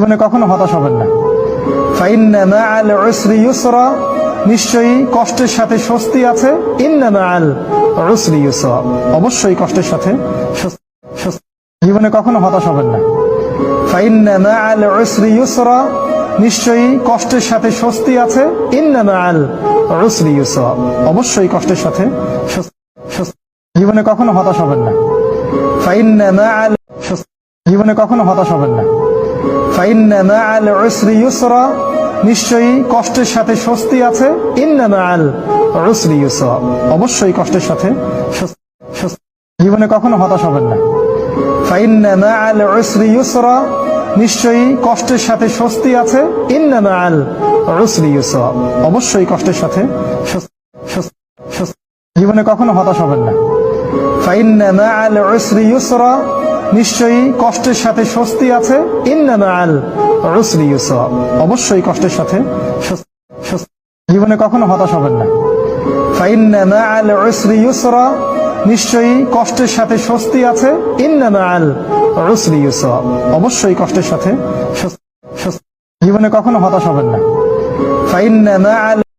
জীবনে কখনো হতাশ হবেন না। ফাইন্না মাআল উসরি ইউসরা, নিশ্চয়ই কষ্টের সাথে স্বস্তি আছে। ইন্না মাআল উসরি ইউসরা, অবশ্যই কষ্টের সাথে স্বস্তি। জীবনে কখনো হতাশ হবেন না। ফাইন্না মাআল উসরি ইউসরা, নিশ্চয়ই কষ্টের সাথে স্বস্তি আছে। ইন্না মাআল উসরি ইউসরা, অবশ্যই কষ্টের সাথে স্বস্তি। জীবনে কখনো হতাশ হবেন না। ফাইন্না মাআল, জীবনে কখনো হতাশ হবেন না। ফাইন্না মাআল উসরি ইউসরা, নিশ্চয়ই কষ্টের সাথে স্বস্তি আছে। ইন্না মাআল উসরি ইউসরা, অবশ্যই কষ্টের সাথে স্বস্তি। জীবনে কখনো হতাশ হবেন না। ফাইন্না মাআল উসরি ইউসরা, নিশ্চয়ই কষ্টের সাথে স্বস্তি আছে। ইন্না মাআল উসরি ইউসরা, অবশ্যই কষ্টের সাথে স্বস্তি। জীবনে কখনো হতাশ হবেন না। ফাইন্না মাআল উসরি ইউসরা, নিশ্চয়ই কষ্টের সাথে স্বস্তি আছে। ইন্না মাআল উসরি ইউসরা, অবশ্যই কষ্টের সাথে স্বস্তি। জীবনে কখনো হতাশ হবেন না। ফাইন্না মাআল উসরি ইউসরা, নিশ্চয়ই কষ্টের সাথে স্বস্তি আছে। ইন্না মাআল উসরি ইউসরা, অবশ্যই কষ্টের সাথে স্বস্তি। জীবনে কখনো হতাশ হবেন না। ফাইন্না মাআল